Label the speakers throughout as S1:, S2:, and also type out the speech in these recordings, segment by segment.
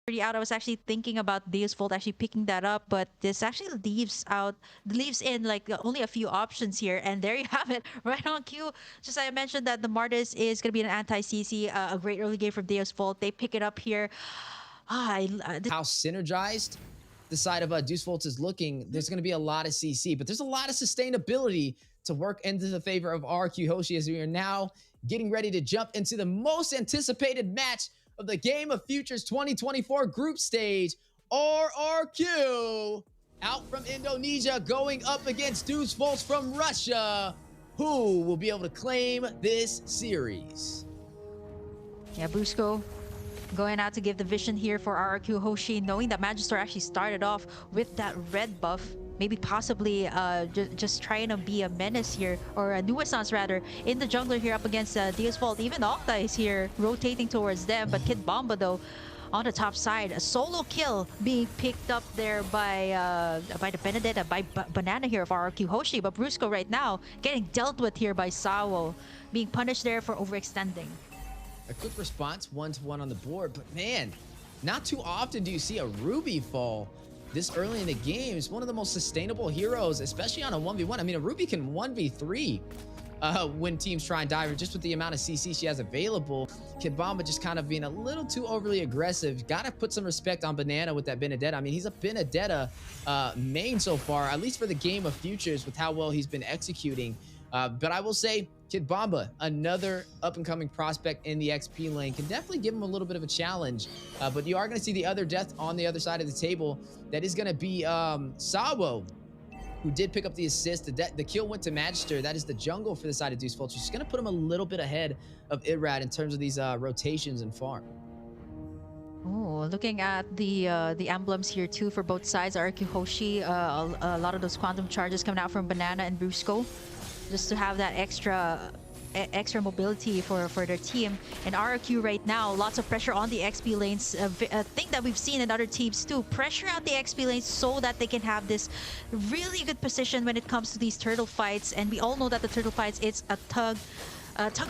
S1: out. I was actually thinking about Deusvult actually picking that up, but this actually leaves in like only a few options here, and there you have it, right on cue. Just I mentioned that the Martis is going to be an anti-CC, a great early game from Deusvult. They pick it up here.
S2: How synergized the side of Deusvult is looking, there's going to be a lot of CC, but there's a lot of sustainability to work into the favor of RQ Hoshi as we are now getting ready to jump into the most anticipated match of the Game of Futures 2024 group stage. RRQ out from Indonesia going up against Deusvult from Russia. Who will be able to claim this series?
S1: Yeah, Brusco going out to give the vision here for RRQ Hoshi, knowing that Magister actually started off with that red buff. Maybe possibly just trying to be a menace here, or a nuisance rather, in the jungler here up against Deusvult. Even Octa is here rotating towards them, but Kid Bomba though on the top side. A solo kill being picked up there by the Benedetta, by Banana here of RRQ Hoshi. But Brusco right now getting dealt with here by Sawo, being punished there for overextending.
S2: A quick response, 1-1 on the board, but man, not too often do you see a Ruby fall this early in the game. It's one of the most sustainable heroes, especially on a 1v1. I mean, a Ruby can 1v3 when teams try and dive her, just with the amount of CC she has available. Kid Bomba just kind of being a little too overly aggressive. Gotta put some respect on Banana with that Benedetta. I mean, he's a Benedetta main so far, at least for the Game of Futures, with how well he's been executing. But I will say, Kid Bomba, another up-and-coming prospect in the XP lane, can definitely give him a little bit of a challenge. But you are going to see the other death on the other side of the table. That is going to be Sawo, who did pick up the assist. The kill went to Magister. That is the jungle for the side of Deusvult. She's going to put him a little bit ahead of Irad in terms of these rotations and farm.
S1: Oh, looking at the emblems here too for both sides. RQ Hoshi, a lot of those quantum charges coming out from Banana and Brusco, just to have that extra mobility for their team. And RRQ right now, lots of pressure on the XP lanes. A thing that we've seen in other teams too. Pressure out the XP lanes so that they can have this really good position when it comes to these turtle fights. And we all know that the turtle fights, it's a tug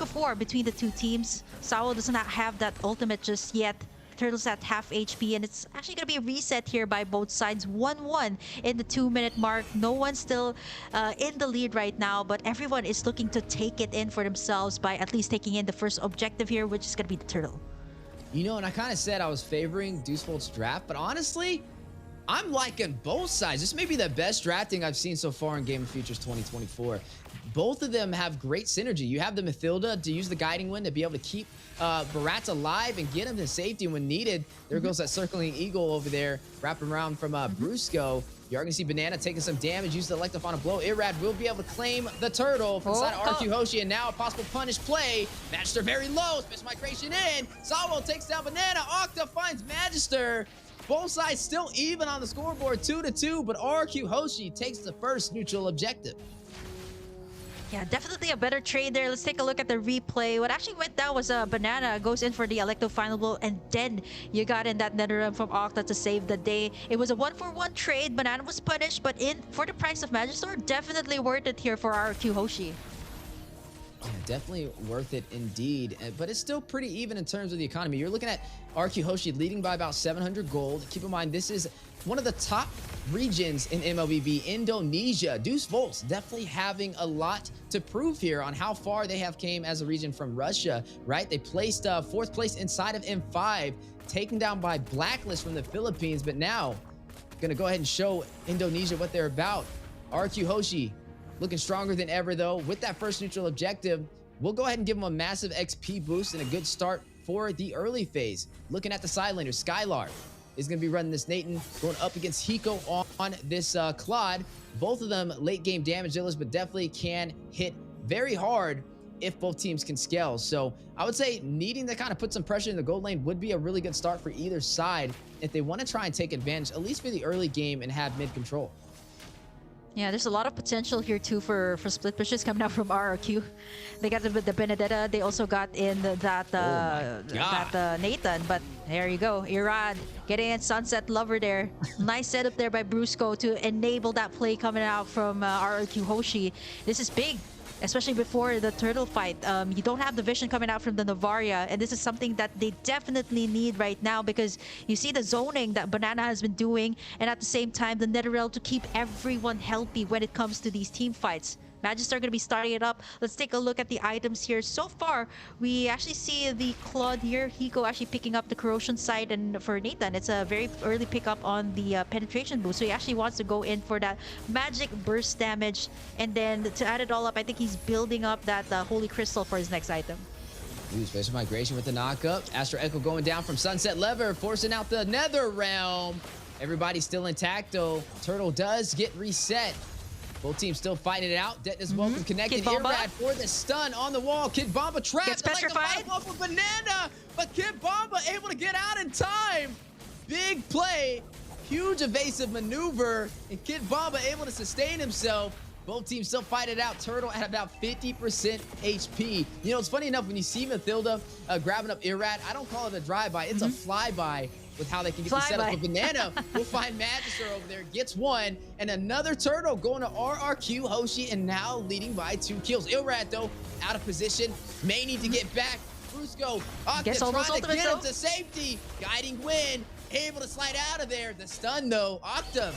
S1: of war between the two teams. Sawo does not have that ultimate just yet. Turtles at half HP, and it's actually going to be a reset here by both sides. 1-1 in the 2-minute mark. No one's still in the lead right now, but everyone is looking to take it in for themselves by at least taking in the first objective here, which is going to be the turtle.
S2: You know, and I kind of said I was favoring Deusvolt's draft, but honestly, I'm liking both sides. This may be the best drafting I've seen so far in Game of Futures 2024. Both of them have great synergy. You have the Mathilda to use the Guiding Wind to be able to keep Barat alive and get him to safety when needed. There goes that Circling Eagle over there, wrapping around from Brusco. You are going to see Banana taking some damage, use the Electrifying Blow. Irad will be able to claim the turtle from the side of RQ Hoshi, and now a possible punish play. Magister very low, Space Migration in. Sawo takes down Banana. Octa finds Magister. Both sides still even on the scoreboard, 2-2, but RQ Hoshi takes the first neutral objective.
S1: Yeah, definitely a better trade there. Let's take a look at the replay. What actually went down was Banana goes in for the Electro Final Blow, and then you got in that Netherrealm from Octa to save the day. It was a 1-for-1 trade. Banana was punished, but in for the price of Magister, definitely worth it here for RQ Hoshi.
S2: Yeah, definitely worth it indeed, but it's still pretty even in terms of the economy. You're looking at RQ Hoshi leading by about 700 gold. Keep in mind, this is one of the top regions in Mlbb, Indonesia. Deusvolt's definitely having a lot to prove here on how far they have came as a region from Russia, right? They placed 4th place inside of M5, taken down by Blacklist from the Philippines, but now gonna go ahead and show Indonesia what they're about. RQ Hoshi looking stronger than ever though. With that first neutral objective, we'll go ahead and give them a massive XP boost and a good start for the early phase. Looking at the side laner, Skylar is going to be running this Nathan, going up against Hiko on this Claude. Both of them late game damage dealers, but definitely can hit very hard if both teams can scale. So I would say needing to kind of put some pressure in the gold lane would be a really good start for either side if they want to try and take advantage, at least for the early game, and have mid control.
S1: Yeah, there's a lot of potential here too for split pushes coming out from RRQ. They got the Benedetta. They also got in that Nathan. But there you go, Irad getting in Sunset Lover there. Nice setup there by Brusco to enable that play coming out from RRQ Hoshi. This is big especially before the turtle fight. You don't have the vision coming out from the Novaria, and this is something that they definitely need right now, because you see the zoning that Banana has been doing, and at the same time the Netherrealm to keep everyone healthy when it comes to these team fights. Magister are going to be starting it up. Let's take a look at the items here. So far, we actually see the Claude here. Hiko actually picking up the corrosion side, and for Nathan, it's a very early pickup on the penetration boost. So he actually wants to go in for that magic burst damage, and then to add it all up, I think he's building up that Holy Crystal for his next item.
S2: Ooh, Special Migration with the knockup. Astro Echo going down from Sunset Lever, forcing out the Netherrealm. Everybody's still intact, though. Turtle does get reset. Both teams still fighting it out. Deusvult connected. Irrad for the stun on the wall. Kid Bomba trapped.
S1: Gets petrified.
S2: Like with Banana, but Kid Bomba able to get out in time. Big play. Huge evasive maneuver. And Kid Bomba able to sustain himself. Both teams still fight it out. Turtle at about 50% HP. You know, it's funny enough, when you see Mathilda grabbing up Irrad, I don't call it a drive-by. It's a fly-by with how they can get the setup. But Banana will find Magister over there, gets one, and another Turtle going to RRQ Hoshi, and now leading by 2 kills. Irrad, though, out of position. May need to get back. Brusco, Octa trying to get him to safety. Guiding Wind, able to slide out of there. The stun, though, Octa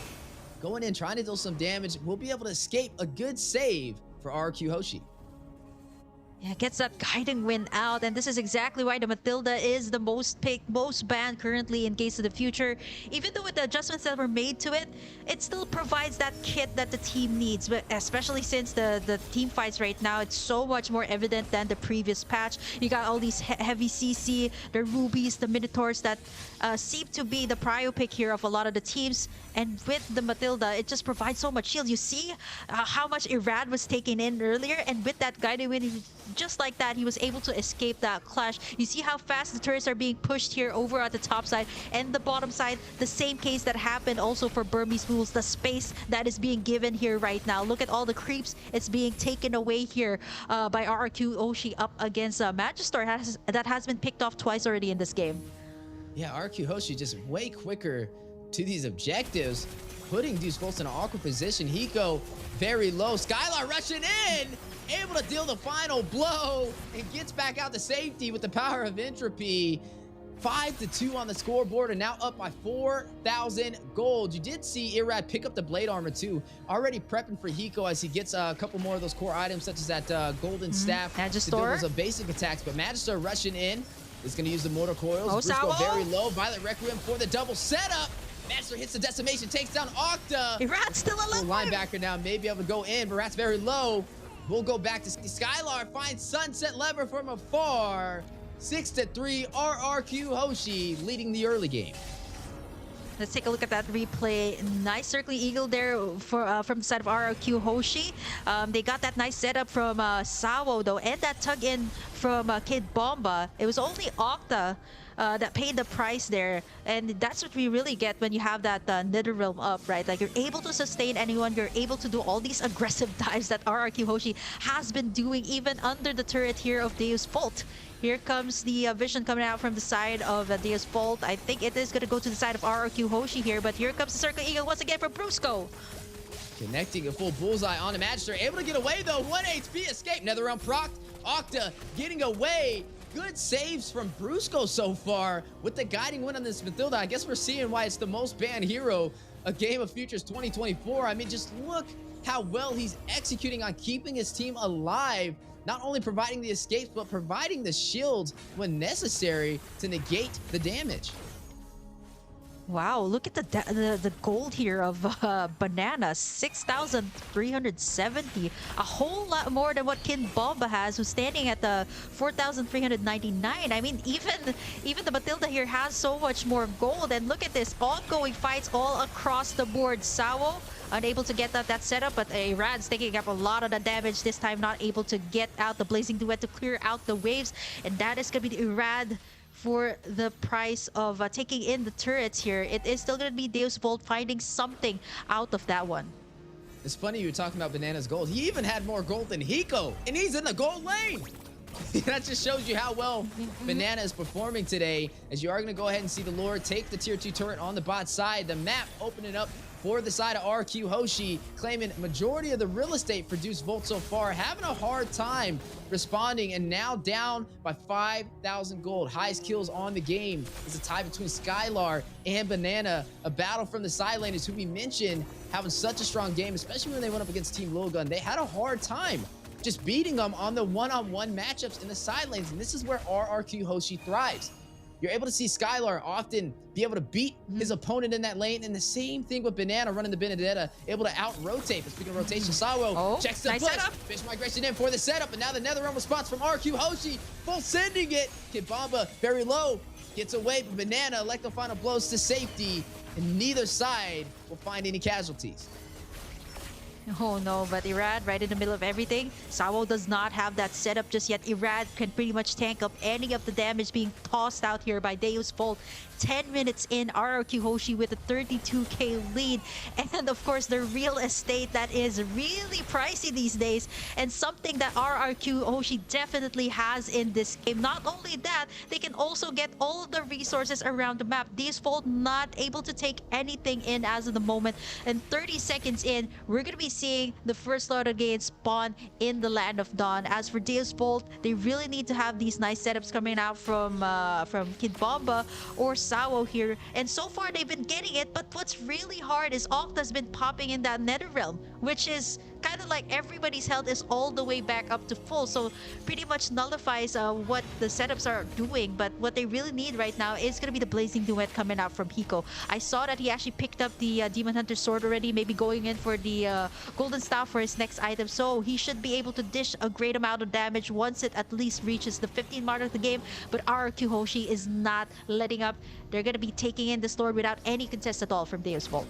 S2: going in, trying to deal some damage. Will be able to escape. A good save for RRQ Hoshi.
S1: Yeah, gets that Guiding Wind out, and this is exactly why the Mathilda is the most picked, most banned currently in Case of the Future. Even though with the adjustments that were made to it, it still provides that kit that the team needs, but especially since the team fights right now, it's so much more evident than the previous patch. You got all these heavy CC, the Rubies, the Minotaurs that seem to be the prio pick here of a lot of the teams, and with the Mathilda, it just provides so much shield. You see how much Irrad was taken in earlier, and with that Guiding Wind, just like that, he was able to escape that clash. You see how fast the turrets are being pushed here over at the top side and the bottom side. The same case that happened also for Burmese Fools. The space that is being given here right now. Look at all the creeps. It's being taken away here by RRQ Hoshi up against Magister that has been picked off twice already in this game.
S2: Yeah, RRQ Hoshi just way quicker to these objectives, putting Deusvult in an awkward position. Hiko very low. Skylar rushing in, able to deal the final blow, and gets back out to safety with the power of Entropy. 5-2 on the scoreboard, and now up by 4,000 gold. You did see Irrad pick up the blade armor too, already prepping for Hiko as he gets a couple more of those core items, such as that golden staff to deal with some basic attacks. But Magister rushing in is going to use the mortar coils. Brusco very low. Violet Requiem for the double setup. Magister hits the decimation, takes down Octa.
S1: Irrad's still alive.
S2: Linebacker now may be able to go in, but Rat's very low. We'll go back to Skylar, finds Sunset Lever from afar. 6-3, RRQ Hoshi leading the early game.
S1: Let's take a look at that replay. Nice circling eagle there for from the side of RRQ Hoshi. They got that nice setup from Sawo though, and that tug in from Kid Bomba. It was only Octa that paid the price there, and that's what we really get when you have that Netherrealm up, right? Like, you're able to sustain anyone, you're able to do all these aggressive dives that RRQ Hoshi has been doing even under the turret here of Deusvult. Here comes the vision coming out from the side of Deusvult. I think it is going to go to the side of RRQ Hoshi here, but here comes the Circle Eagle once again from Brusco.
S2: Connecting a full bullseye on the Magister. Able to get away though. 1 HP escape. Netherrealm proc. Octa getting away. Good saves from Brusco so far with the Guiding Wind on this Mathilda. I guess we're seeing why it's the most banned hero of Game of Futures 2024. I mean, just look how well he's executing on keeping his team alive. Not only providing the escapes, but providing the shields when necessary to negate the damage.
S1: Wow, look at the gold here of Banana, 6,370. A whole lot more than what Kid Bomba has, who's standing at the 4,399. I mean, even the Mathilda here has so much more gold. And look at this, ongoing fights all across the board. Sawo unable to get that setup, but Irrad's taking up a lot of the damage this time, not able to get out the Blazing Duet to clear out the waves. And that is going to be the Irrad for the price of taking in the turrets here. It is still going to be Deusvult finding something out of that one.
S2: It's funny you were talking about Banana's gold. He even had more gold than Hiko, and he's in the gold lane. That just shows you how well Banana is performing today, as you are going to go ahead and see the Lord take the tier 2 turret on the bot side. The map opening up for the side of RQ Hoshi, claiming majority of the real estate for Deusvult so far, having a hard time responding, and now down by 5,000 gold. Highest kills on the game is a tie between Skylar and Banana. A battle from the side laners, who we mentioned having such a strong game, especially when they went up against Team Lilgun. They had a hard time just beating them on the one-on-one matchups in the side lanes, and this is where RRQ Hoshi thrives. You're able to see Skylar often be able to beat his opponent in that lane, and the same thing with Banana running the Benedetta, able to out-rotate. But speaking of rotation, Sawo checks the push. Fish migration in for the setup, and now the Netherrealm response from RQ Hoshi, full sending it. Kid Bomba very low, gets away, but Banana elect the final blows to safety, and neither side will find any casualties.
S1: Oh no, but Irad right in the middle of everything. Sawo does not have that setup just yet. Irad can pretty much tank up any of the damage being tossed out here by Deusvult. 10 minutes in, RRQ Hoshi with a 32k lead. And of course, the real estate that is really pricey these days, and something that RRQ Hoshi definitely has in this game. Not only that, they can also get all of the resources around the map. Deusvult not able to take anything in as of the moment. And 30 seconds in, we're going to be seeing the first Lord of Gate spawn in the Land of Dawn. As for Deusvult, they really need to have these nice setups coming out from Kid Bomba or Sawo here, and so far they've been getting it. But what's really hard is Octa's been popping in that Netherrealm, which is kind of like everybody's health is all the way back up to full, so pretty much nullifies what the setups are doing. But what they really need right now is gonna be the Blazing Duet coming out from Hiko. I saw that he actually picked up the Demon Hunter sword already, maybe going in for the Golden Staff for his next item, so he should be able to dish a great amount of damage once it at least reaches the 15 mark of the game. But RRQ Hoshi is not letting up. They're gonna be taking in this Lord without any contest at all from Deusvult.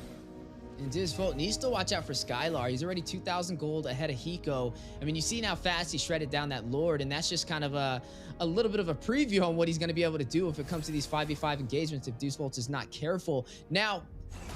S2: And Deusvult needs to watch out for Skylar. He's already 2,000 gold ahead of Hiko. I mean, you see how fast he shredded down that Lord, and that's just kind of a little bit of a preview on what he's going to be able to do if it comes to these 5v5 engagements if Deusvult is not careful. Now,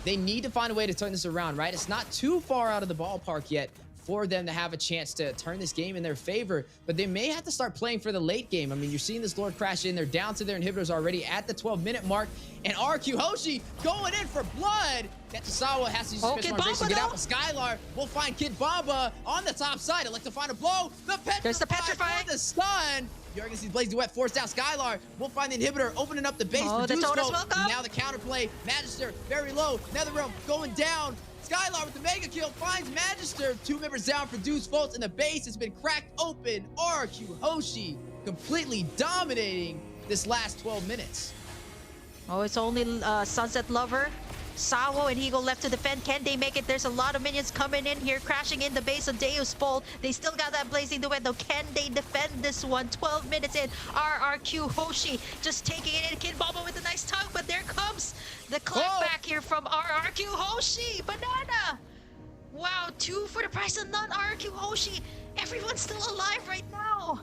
S2: they need to find a way to turn this around, right? It's not too far out of the ballpark yet for them to have a chance to turn this game in their favor, but they may have to start playing for the late game. I mean, you're seeing this Lord crash in. They're down to their inhibitors already at the 12-minute mark, and RQ Hoshi going in for blood. Tetsusawa has to use special migration to get out, but Skylar will find Kid Bomba on the top side. Elect to find a blow. There's the Petrify. The stun. Jorgensen's Blaze Duet forced out. Skylar will find the inhibitor, opening up the base for Deusvult. Now the counterplay. Magister very low. Netherrealm going down. Skylar with the mega kill finds Magister. 2 members down for Deusvult, and the base has been cracked open. RQ Hoshi completely dominating this last 12 minutes.
S1: Oh, it's only Sunset Lover, Sawo, and Hiko left to defend. Can they make it? There's a lot of minions coming in here, crashing in the base of Deusvult. They still got that Blazing Duet though. Can they defend this one? 12 minutes in. RRQ Hoshi just taking it in. Kid Bomba with a nice tug, but there comes the clap back here from RRQ Hoshi. Banana! Wow, 2 for the price of none. RRQ Hoshi. Everyone's still alive right now.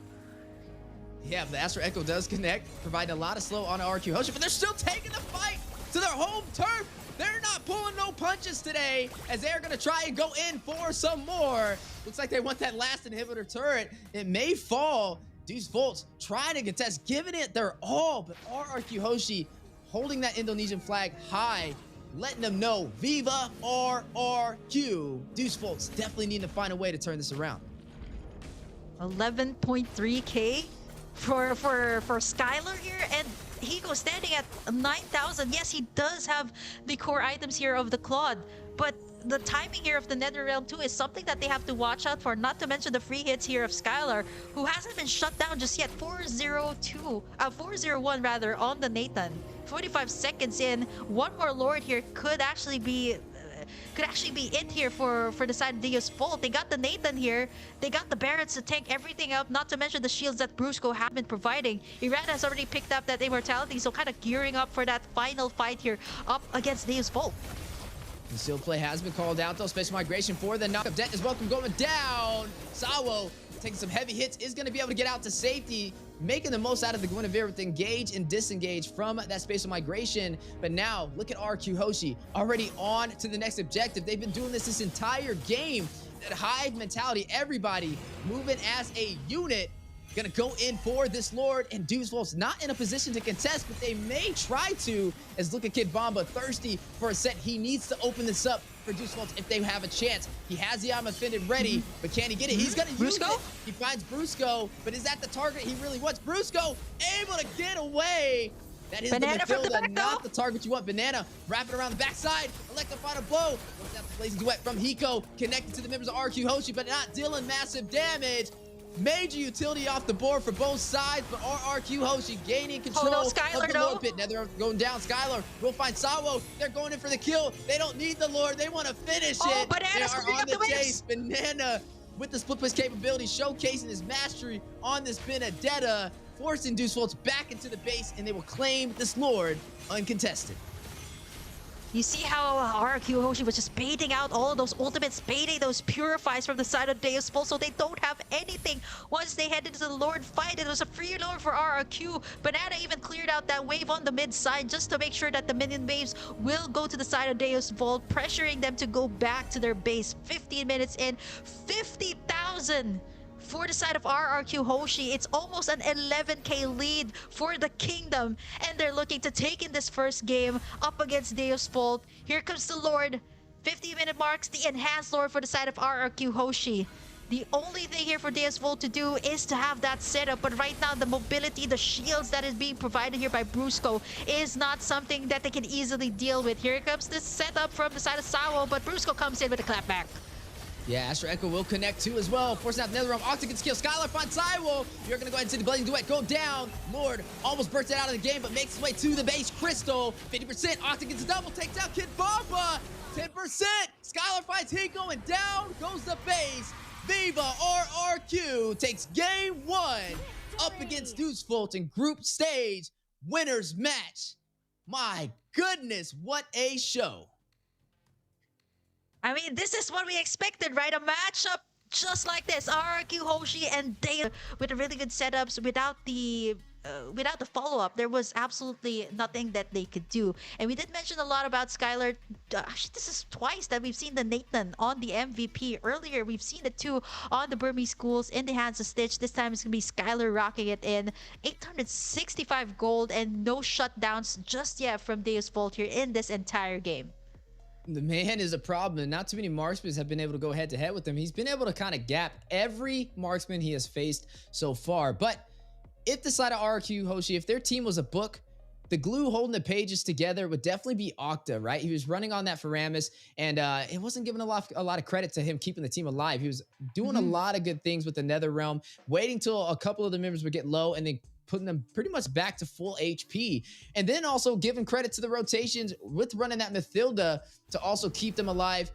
S2: Yeah, the Astro Echo does connect, providing a lot of slow on RQ Hoshi, but they're still taking the fight to their home turf. They're not pulling no punches today, as they're going to try and go in for some more. Looks like they want that last inhibitor turret. It may fall. Deusvult trying to contest, giving it their all, but RRQ Hoshi holding that Indonesian flag high, letting them know, Viva RRQ. Deusvolt's definitely need to find a way to turn this around.
S1: 11.3k for Skylar here, and Hiko standing at 9,000. Yes, he does have the core items here of the Claude, but the timing here of the Netherrealm too is something that they have to watch out for, not to mention the free hits here of Skylar, who hasn't been shut down just yet. 401 rather on the Nathan. 45 seconds in, one more Lord here could actually be it here for the side of Deusvult. They got the Nathan here. They got the Barretts to tank everything up, not to mention the shields that Brusco have been providing. Irad has already picked up that Immortality, so kind of gearing up for that final fight here up against Deusvult.
S2: The seal play has been called out though. Special migration for the knockup. Debt is welcome going down. Sawo taking some heavy hits, is going to be able to get out to safety, making the most out of the Guinevere with engage and disengage from that spatial migration. But now look at RQ Hoshi already on to the next objective. They've been doing this entire game. That hive mentality, everybody moving as a unit. Gonna go in for this Lord, and Deusvult's not in a position to contest, but they may try to, as look at Kid Bomba thirsty for a set. He needs to open this up for Deusvult if they have a chance. He has the Offended ready, but can he get it? He's gonna use it. He finds Brusco, but is that the target he really wants? Brusco able to get away. That is
S1: Banana
S2: the
S1: from the
S2: Matilda,
S1: back,
S2: not the target you want. Banana wrapping around the backside. Electrified a blow. Looks at the blazing duet from Hiko, connected to the members of RQ Hoshi, but not dealing massive damage. Major utility off the board for both sides, but RQ Hoshi gaining control
S1: of the
S2: Lord pit. Nether going down. Skylar will find Sawo. They're going in for the kill. They don't need the Lord. They want to finish it. They are on the chase. Banana with the split push capability, showcasing his mastery on this Benedetta, forcing Deusvult back into the base, and they will claim this Lord uncontested.
S1: You see how RQ Hoshi was just baiting out all of those ultimates, baiting those purifies from the side of Deusvult, so they don't have anything once they head into the Lord fight. It was a free Lord for RQ. Banana even cleared out that wave on the mid side just to make sure that the minion waves will go to the side of Deusvult, pressuring them to go back to their base. 15 minutes in, 50,000 for the side of RQ Hoshi. It's almost an 11k lead for the Kingdom, and they're looking to take in this first game up against Deusvult. Here comes the Lord. 50-minute marks, the enhanced Lord for the side of RQ Hoshi. The only thing here for Deusvult to do is to have that setup, but right now the mobility, the shields that is being provided here by Brusco is not something that they can easily deal with. Here comes this setup from the side of Sawo, but Brusco comes in with a clapback.
S2: Yeah, Astro Echo will connect too as well. Forcing out Netherrealm. Octa gets killed. Skylar finds Cywolf. You're going to go ahead and see the Blazing Duet go down. Lord almost bursts it out of the game, but makes his way to the base. Crystal, 50%. Octa gets a double. Takes out Kid Bomba. 10%. Skylar finds Hiko, and down goes the base. Viva RRQ takes game one up against Deusvult in group stage. Winners match. My goodness, what a show.
S1: I mean, this is what we expected, right? A matchup just like this. RQ Hoshi and Data with really good setups. Without the follow-up, there was absolutely nothing that they could do. And we did mention a lot about Skylar. Actually, this is twice that we've seen the Nathan on the MVP. Earlier, we've seen it too on the Burmese schools in the hands of Stitch. This time it's going to be Skylar rocking it in. 865 gold and no shutdowns just yet from Deusvult here in this entire game.
S2: The man is a problem, and not too many marksmen have been able to go head-to-head with him. He's been able to kind of gap every marksman he has faced so far. But if the side of RQ Hoshi, if their team was a book, the glue holding the pages together would definitely be Octa, right? He was running on that Faramis, and it wasn't giving a lot of credit to him keeping the team alive. He was doing a lot of good things with the Nether Realm, waiting till a couple of the members would get low, and then putting them pretty much back to full HP. And then also giving credit to the rotations with running that Mathilda to also keep them alive.